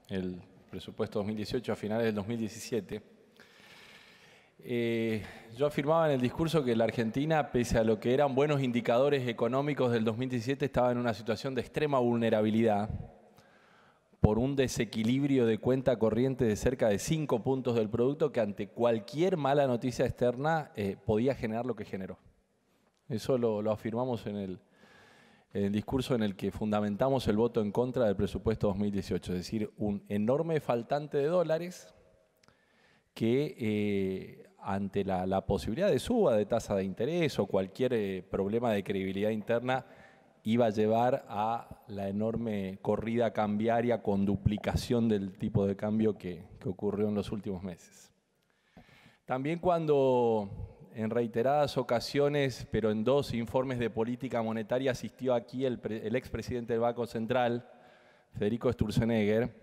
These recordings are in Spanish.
el presupuesto 2018 a finales del 2017. Yo afirmaba en el discurso que la Argentina, pese a lo que eran buenos indicadores económicos del 2017, estaba en una situación de extrema vulnerabilidad por un desequilibrio de cuenta corriente de cerca de 5 puntos del producto que ante cualquier mala noticia externa podía generar lo que generó. Eso lo afirmamos en el discurso en el que fundamentamos el voto en contra del presupuesto 2018, es decir, un enorme faltante de dólares que ante la posibilidad de suba de tasa de interés o cualquier problema de credibilidad interna iba a llevar a la enorme corrida cambiaria con duplicación del tipo de cambio que ocurrió en los últimos meses. También cuando en reiteradas ocasiones, pero en 2 informes de política monetaria, asistió aquí el expresidente del Banco Central, Federico Sturzenegger.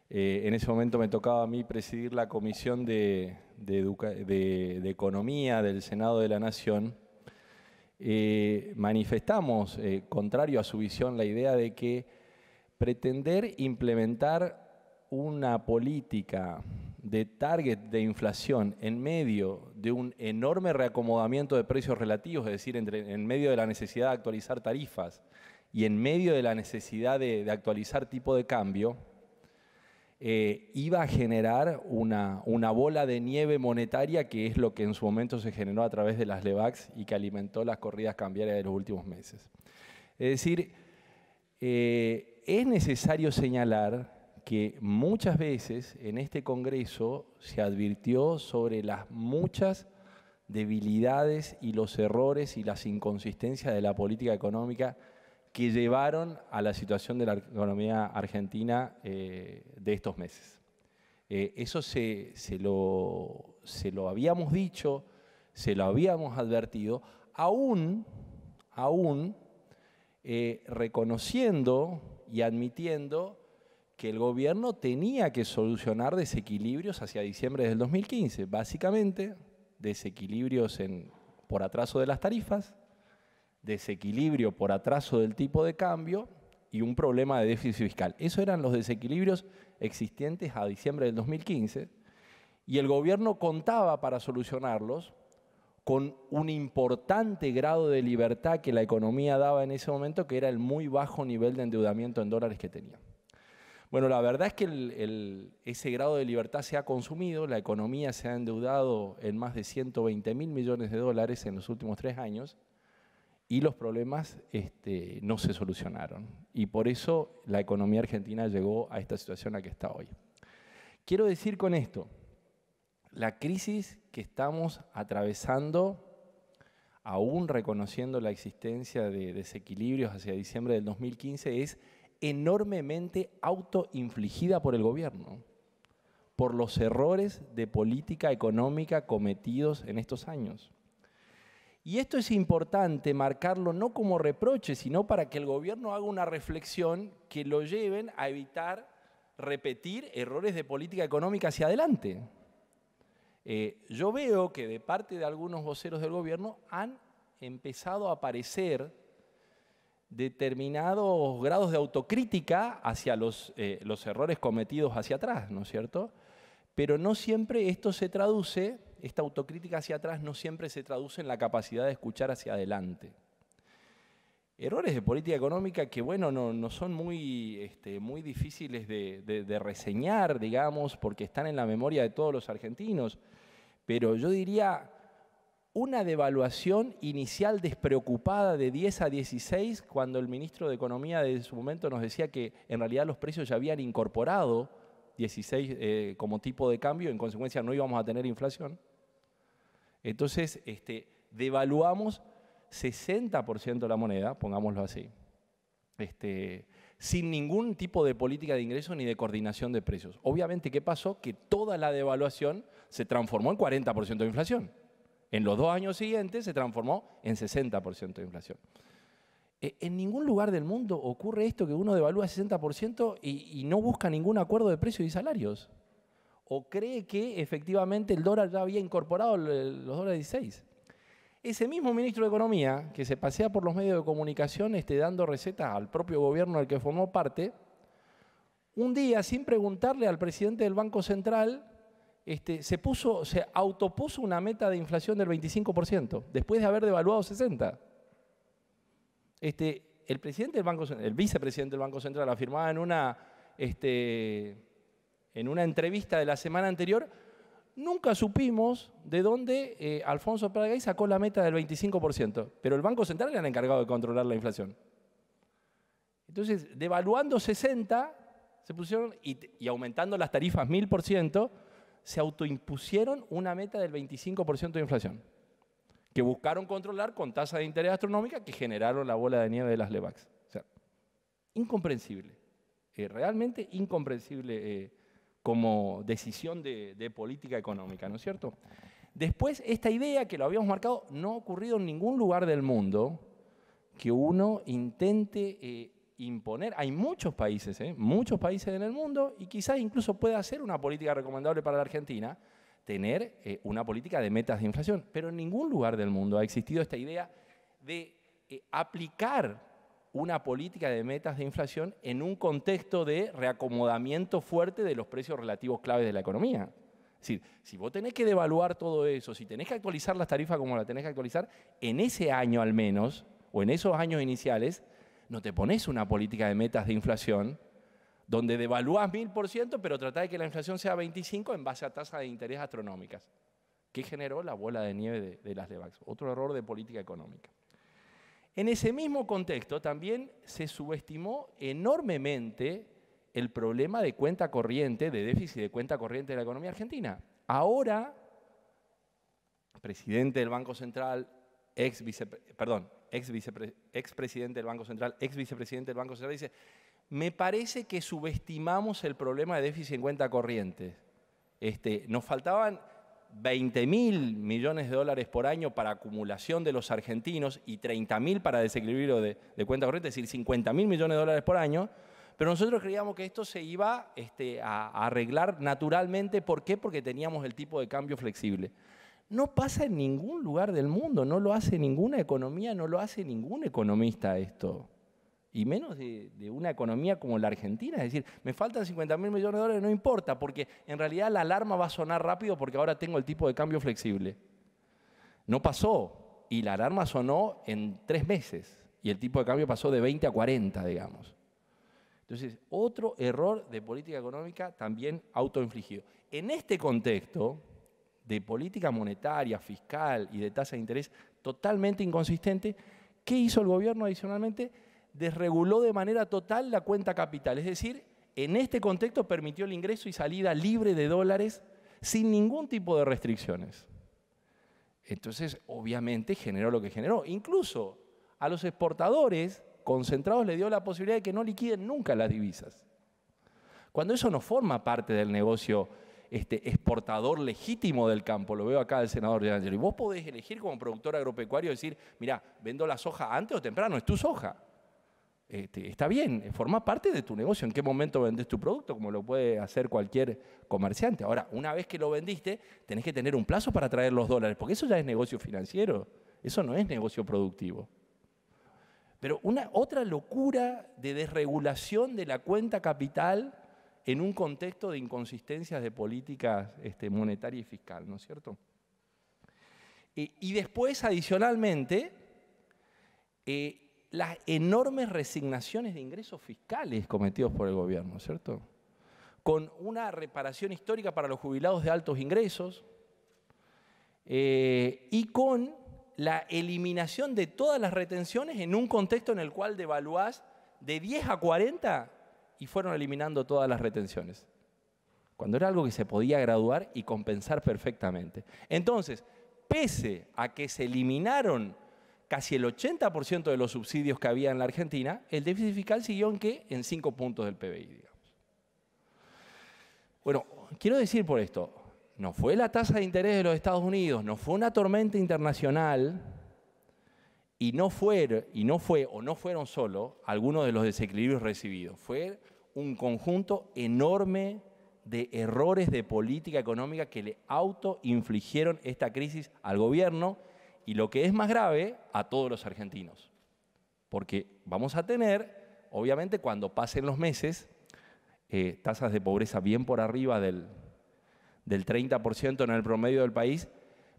En ese momento me tocaba a mí presidir la Comisión de Economía del Senado de la Nación. Manifestamos, contrario a su visión, la idea de que pretender implementar una política de target de inflación en medio de un enorme reacomodamiento de precios relativos, es decir, en medio de la necesidad de actualizar tarifas y en medio de la necesidad de actualizar tipo de cambio, iba a generar una bola de nieve monetaria, que es lo que en su momento se generó a través de las LEBACs y que alimentó las corridas cambiarias de los últimos meses. Es decir, es necesario señalar que muchas veces en este Congreso se advirtió sobre las muchas debilidades y los errores y las inconsistencias de la política económica que llevaron a la situación de la economía argentina de estos meses. Eso se lo habíamos dicho, se lo habíamos advertido, aún reconociendo y admitiendo que el gobierno tenía que solucionar desequilibrios hacia diciembre del 2015, básicamente desequilibrios por atraso de las tarifas, desequilibrio por atraso del tipo de cambio y un problema de déficit fiscal. Esos eran los desequilibrios existentes a diciembre del 2015 y el gobierno contaba para solucionarlos con un importante grado de libertad que la economía daba en ese momento, que era el muy bajo nivel de endeudamiento en dólares que tenía. Bueno, la verdad es que ese grado de libertad se ha consumido, la economía se ha endeudado en más de 120.000 millones de dólares en los últimos 3 años y los problemas no se solucionaron. Y por eso la economía argentina llegó a esta situación a que está hoy. Quiero decir con esto, la crisis que estamos atravesando, aún reconociendo la existencia de desequilibrios hacia diciembre del 2015, es enormemente autoinfligida por el gobierno, por los errores de política económica cometidos en estos años. Y esto es importante marcarlo no como reproche, sino para que el gobierno haga una reflexión que lo lleven a evitar repetir errores de política económica hacia adelante. Yo veo que de parte de algunos voceros del gobierno han empezado a aparecer determinados grados de autocrítica hacia los errores cometidos hacia atrás, ¿no es cierto? Pero no siempre esto se traduce, esta autocrítica hacia atrás no siempre se traduce en la capacidad de escuchar hacia adelante. Errores de política económica que, bueno, no son muy difíciles de reseñar, digamos, porque están en la memoria de todos los argentinos, pero yo diría una devaluación inicial despreocupada de 10 a 16, cuando el ministro de Economía de su momento nos decía que en realidad los precios ya habían incorporado 16 como tipo de cambio, en consecuencia no íbamos a tener inflación. Entonces, devaluamos 60% la moneda, pongámoslo así, sin ningún tipo de política de ingresos ni de coordinación de precios. Obviamente, ¿qué pasó? Que toda la devaluación se transformó en 40% de inflación. En los 2 años siguientes se transformó en 60% de inflación. En ningún lugar del mundo ocurre esto, que uno devalúa 60% y no busca ningún acuerdo de precios y salarios. O cree que efectivamente el dólar ya había incorporado los dólares 16. Ese mismo ministro de Economía, que se pasea por los medios de comunicación dando recetas al propio gobierno del que formó parte, un día, sin preguntarle al presidente del Banco Central, se autopuso una meta de inflación del 25%, después de haber devaluado 60%. El presidente del Banco Central, el vicepresidente del Banco Central afirmaba en una entrevista de la semana anterior: nunca supimos de dónde Alfonso Prat sacó la meta del 25%, pero el Banco Central era el encargado de controlar la inflación. Entonces, devaluando 60%, se pusieron, y aumentando las tarifas 1000%, se autoimpusieron una meta del 25% de inflación, que buscaron controlar con tasas de interés astronómicas que generaron la bola de nieve de las LEVAX. O sea, incomprensible, realmente incomprensible como decisión de política económica, ¿no es cierto? Después, esta idea que lo habíamos marcado, no ha ocurrido en ningún lugar del mundo que uno intente imponer. Hay muchos países en el mundo, y quizás incluso pueda ser una política recomendable para la Argentina, tener una política de metas de inflación. Pero en ningún lugar del mundo ha existido esta idea de aplicar una política de metas de inflación en un contexto de reacomodamiento fuerte de los precios relativos claves de la economía. Es decir, si vos tenés que devaluar todo eso, si tenés que actualizar las tarifas como las tenés que actualizar, en ese año al menos, o en esos años iniciales, no te pones una política de metas de inflación donde devalúas 1000%, pero tratás de que la inflación sea 25% en base a tasas de interés astronómicas, que generó la bola de nieve de las LEVAX. Otro error de política económica. En ese mismo contexto también se subestimó enormemente el problema de cuenta corriente, de déficit de cuenta corriente de la economía argentina. Ahora, presidente del Banco Central, expresidente del Banco Central, vicepresidente del Banco Central, dice: me parece que subestimamos el problema de déficit en cuenta corriente. Nos faltaban 20.000 millones de dólares por año para acumulación de los argentinos y 30.000 para desequilibrio de cuenta corriente, es decir, 50.000 millones de dólares por año, pero nosotros creíamos que esto se iba a arreglar naturalmente. ¿Por qué? Porque teníamos el tipo de cambio flexible. No pasa en ningún lugar del mundo, no lo hace ninguna economía, no lo hace ningún economista esto. Y menos de una economía como la Argentina. Es decir, me faltan 50.000 millones de dólares, no importa, porque en realidad la alarma va a sonar rápido porque ahora tengo el tipo de cambio flexible. No pasó, y la alarma sonó en 3 meses, y el tipo de cambio pasó de 20 a 40, digamos. Entonces, otro error de política económica también autoinfligido. En este contexto de política monetaria, fiscal y de tasa de interés totalmente inconsistente, ¿qué hizo el gobierno adicionalmente? Desreguló de manera total la cuenta capital. Es decir, en este contexto permitió el ingreso y salida libre de dólares sin ningún tipo de restricciones. Entonces, obviamente, generó lo que generó. Incluso a los exportadores concentrados le dio la posibilidad de que no liquiden nunca las divisas. Cuando eso no forma parte del negocio exportador legítimo del campo, lo veo acá del senador de Angelo, y vos podés elegir como productor agropecuario decir: mira, vendo la soja antes o temprano, es tu soja. Está bien, forma parte de tu negocio, en qué momento vendés tu producto, como lo puede hacer cualquier comerciante. Ahora, una vez que lo vendiste, tenés que tener un plazo para traer los dólares, porque eso ya es negocio financiero, eso no es negocio productivo. Pero otra locura de desregulación de la cuenta capital en un contexto de inconsistencias de políticas monetaria y fiscal, ¿no es cierto? Y después, adicionalmente, las enormes resignaciones de ingresos fiscales cometidos por el gobierno, ¿cierto? Con una reparación histórica para los jubilados de altos ingresos y con la eliminación de todas las retenciones en un contexto en el cual devaluás de 10 a 40 y fueron eliminando todas las retenciones, cuando era algo que se podía graduar y compensar perfectamente. Entonces, pese a que se eliminaron casi el 80% de los subsidios que había en la Argentina, el déficit fiscal siguió ¿en qué? En 5 puntos del PBI, digamos. Bueno, quiero decir por esto, no fue la tasa de interés de los Estados Unidos, no fue una tormenta internacional y no fueron solo algunos de los desequilibrios recibidos. Fue un conjunto enorme de errores de política económica que le autoinfligieron esta crisis al gobierno y, lo que es más grave, a todos los argentinos. Porque vamos a tener, obviamente, cuando pasen los meses, tasas de pobreza bien por arriba del 30% en el promedio del país,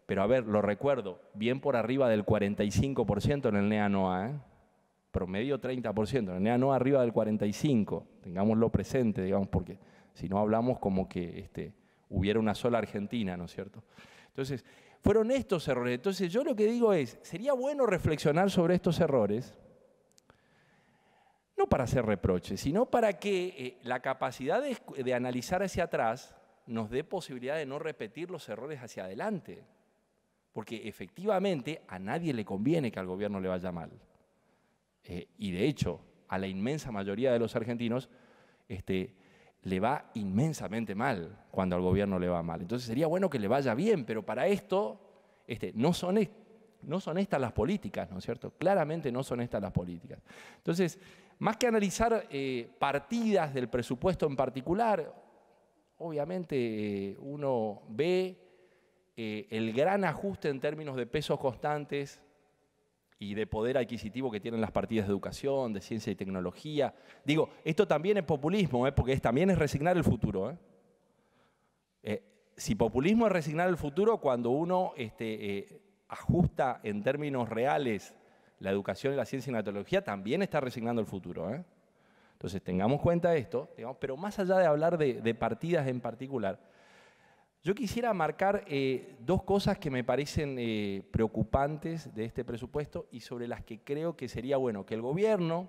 pero a ver, lo recuerdo, bien por arriba del 45% en el NEA-NOA, ¿eh? Promedio 30%, en el NEA-NOA arriba del 45%, tengámoslo presente, digamos, porque si no hablamos como que hubiera una sola Argentina, ¿no es cierto? Entonces, fueron estos errores. Entonces, yo lo que digo es, sería bueno reflexionar sobre estos errores, no para hacer reproches, sino para que la capacidad de analizar hacia atrás nos dé posibilidad de no repetir los errores hacia adelante. Porque efectivamente a nadie le conviene que al gobierno le vaya mal. Y de hecho, a la inmensa mayoría de los argentinos le va inmensamente mal cuando al gobierno le va mal. Entonces sería bueno que le vaya bien, pero para esto no son estas las políticas, ¿no es cierto? Claramente no son estas las políticas. Entonces, más que analizar partidas del presupuesto en particular, obviamente uno ve el gran ajuste en términos de pesos constantes y de poder adquisitivo que tienen las partidas de educación, de ciencia y tecnología. Digo, esto también es populismo, porque también es resignar el futuro. Si populismo es resignar el futuro, cuando uno ajusta en términos reales la educación, la ciencia y la tecnología, también está resignando el futuro. Entonces, tengamos cuenta de esto, digamos, pero más allá de hablar de partidas en particular, yo quisiera marcar dos cosas que me parecen preocupantes de este presupuesto y sobre las que creo que sería bueno que el gobierno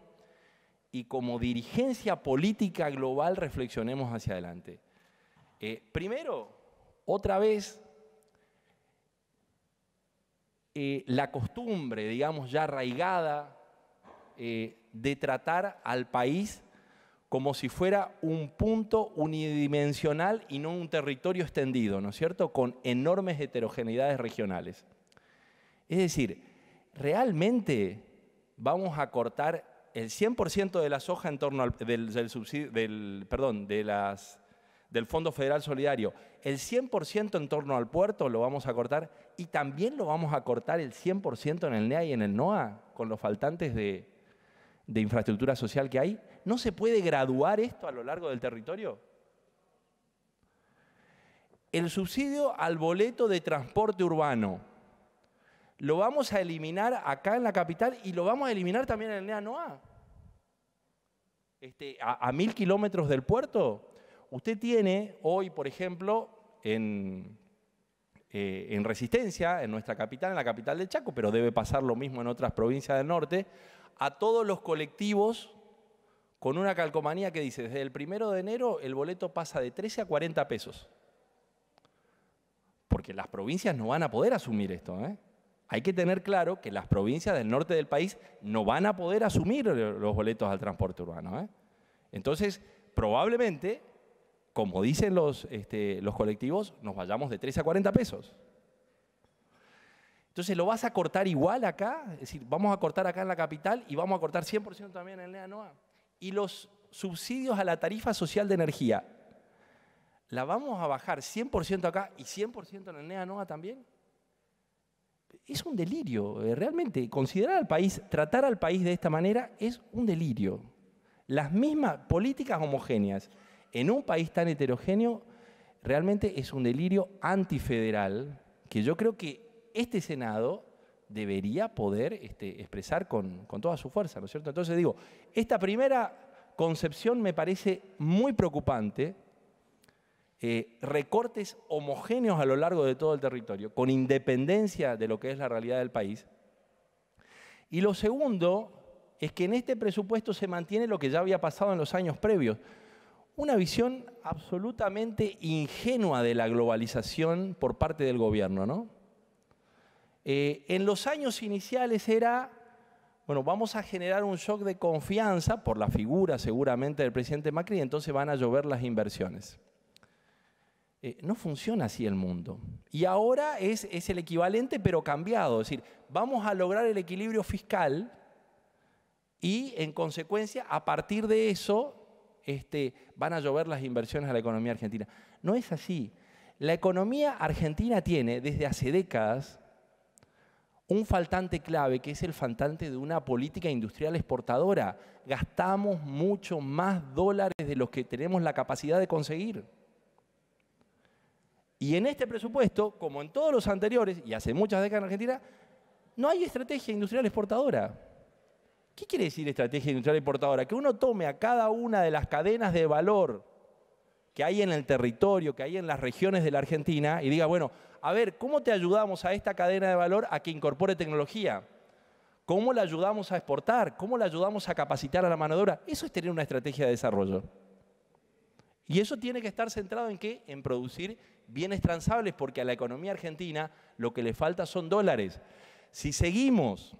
y como dirigencia política global reflexionemos hacia adelante. Primero, otra vez, la costumbre, digamos, ya arraigada de tratar al país como si fuera un punto unidimensional y no un territorio extendido, ¿no es cierto?, con enormes heterogeneidades regionales. Es decir, ¿realmente vamos a cortar el 100% de la soja en torno al, del Fondo Federal Solidario, el 100% en torno al puerto lo vamos a cortar y también lo vamos a cortar el 100% en el NEA y en el NOA con los faltantes de infraestructura social que hay? ¿No se puede graduar esto a lo largo del territorio? El subsidio al boleto de transporte urbano lo vamos a eliminar acá en la capital y lo vamos a eliminar también en el NEA-NOA. A 1000 kilómetros del puerto, usted tiene hoy, por ejemplo, en Resistencia, en nuestra capital, en la capital del Chaco, pero debe pasar lo mismo en otras provincias del norte, a todos los colectivos con una calcomanía que dice, desde el 1 de enero el boleto pasa de 13 a 40 pesos. Porque las provincias no van a poder asumir esto. Hay que tener claro que las provincias del norte del país no van a poder asumir los boletos al transporte urbano. Entonces, probablemente, como dicen los colectivos, nos vayamos de 13 a 40 pesos. Entonces, ¿lo vas a cortar igual acá? Es decir, vamos a cortar acá en la capital y vamos a cortar 100% también en el NEA-NOA. Y los subsidios a la tarifa social de energía, ¿la vamos a bajar 100% acá y 100% en el NEA-NOA también? Es un delirio, realmente. Considerar al país, tratar al país de esta manera es un delirio. Las mismas políticas homogéneas en un país tan heterogéneo realmente es un delirio antifederal que yo creo que este Senado debería poder expresar con toda su fuerza, ¿no es cierto? Entonces digo, esta primera concepción me parece muy preocupante, recortes homogéneos a lo largo de todo el territorio, con independencia de lo que es la realidad del país. Y lo segundo es que en este presupuesto se mantiene lo que ya había pasado en los años previos, una visión absolutamente ingenua de la globalización por parte del gobierno, ¿no? En los años iniciales era, bueno, vamos a generar un shock de confianza por la figura seguramente del presidente Macri y entonces van a llover las inversiones. No funciona así el mundo. Y ahora es el equivalente pero cambiado, es decir, vamos a lograr el equilibrio fiscal y en consecuencia a partir de eso van a llover las inversiones a la economía argentina. No es así. La economía argentina tiene desde hace décadas un faltante clave, que es el faltante de una política industrial exportadora. Gastamos mucho más dólares de los que tenemos la capacidad de conseguir. Y en este presupuesto, como en todos los anteriores, y hace muchas décadas en Argentina, no hay estrategia industrial exportadora. ¿Qué quiere decir estrategia industrial exportadora? Que uno tome a cada una de las cadenas de valor que hay en el territorio, que hay en las regiones de la Argentina, y diga, bueno, a ver, ¿cómo te ayudamos a esta cadena de valor a que incorpore tecnología? ¿Cómo la ayudamos a exportar? ¿Cómo la ayudamos a capacitar a la mano de obra? Eso es tener una estrategia de desarrollo. Y eso tiene que estar centrado en ¿qué? En producir bienes transables, porque a la economía argentina lo que le falta son dólares. Si seguimos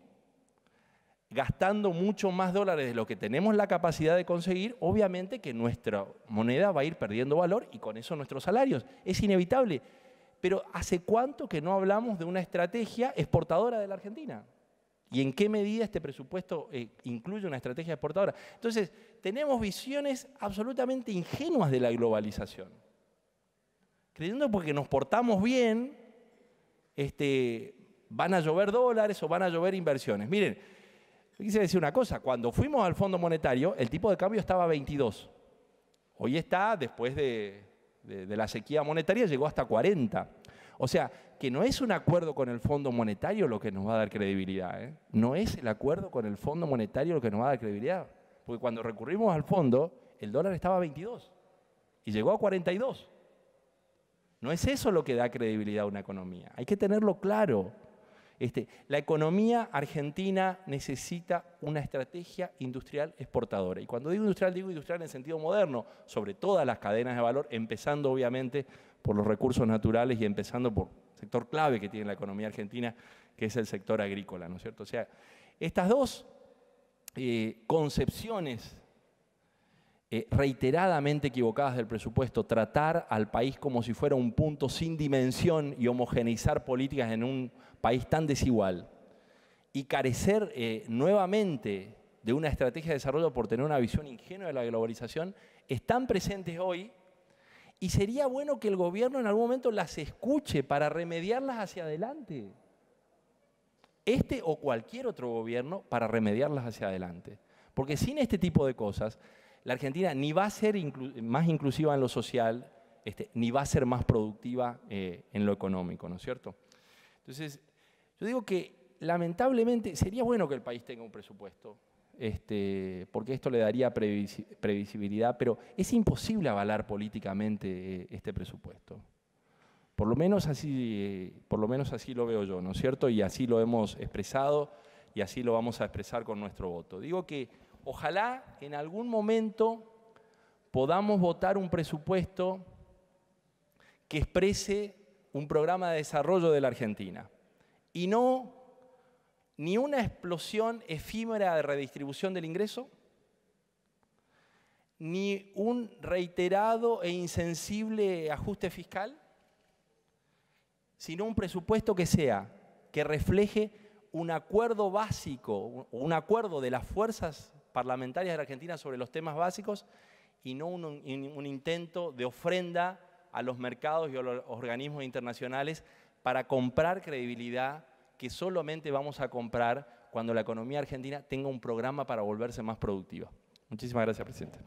gastando mucho más dólares de lo que tenemos la capacidad de conseguir, obviamente que nuestra moneda va a ir perdiendo valor y con eso nuestros salarios. Es inevitable. Pero ¿hace cuánto que no hablamos de una estrategia exportadora de la Argentina? ¿Y en qué medida este presupuesto incluye una estrategia exportadora? Entonces, tenemos visiones absolutamente ingenuas de la globalización. Creyendo porque nos portamos bien, van a llover dólares o van a llover inversiones. Miren, yo quise decir una cosa, cuando fuimos al Fondo Monetario, el tipo de cambio estaba a 22. Hoy está, después de la sequía monetaria, llegó hasta 40. O sea, que no es un acuerdo con el Fondo Monetario lo que nos va a dar credibilidad, ¿eh? No es el acuerdo con el Fondo Monetario lo que nos va a dar credibilidad. Porque cuando recurrimos al fondo, el dólar estaba a 22 y llegó a 42. No es eso lo que da credibilidad a una economía. Hay que tenerlo claro. La economía argentina necesita una estrategia industrial exportadora. Y cuando digo industrial en el sentido moderno, sobre todas las cadenas de valor, empezando obviamente por los recursos naturales y empezando por el sector clave que tiene la economía argentina, que es el sector agrícola, ¿no es cierto? O sea, estas dos concepciones reiteradamente equivocadas del presupuesto, tratar al país como si fuera un punto sin dimensión y homogeneizar políticas en un país tan desigual y carecer nuevamente de una estrategia de desarrollo por tener una visión ingenua de la globalización, están presentes hoy y sería bueno que el gobierno en algún momento las escuche para remediarlas hacia adelante. Este o cualquier otro gobierno para remediarlas hacia adelante. Porque sin este tipo de cosas, la Argentina ni va a ser más inclusiva en lo social, ni va a ser más productiva en lo económico, ¿no es cierto? Entonces, yo digo que lamentablemente sería bueno que el país tenga un presupuesto, porque esto le daría previsibilidad, pero es imposible avalar políticamente este presupuesto. Por lo menos así lo veo yo, ¿no es cierto? Y así lo hemos expresado y así lo vamos a expresar con nuestro voto. Digo que ojalá en algún momento podamos votar un presupuesto que exprese un programa de desarrollo de la Argentina y no ni una explosión efímera de redistribución del ingreso, ni un reiterado e insensible ajuste fiscal, sino un presupuesto que refleje un acuerdo básico, un acuerdo de las fuerzas parlamentarias de la Argentina sobre los temas básicos y no un intento de ofrenda a los mercados y a los organismos internacionales para comprar credibilidad que solamente vamos a comprar cuando la economía argentina tenga un programa para volverse más productiva. Muchísimas gracias, presidente.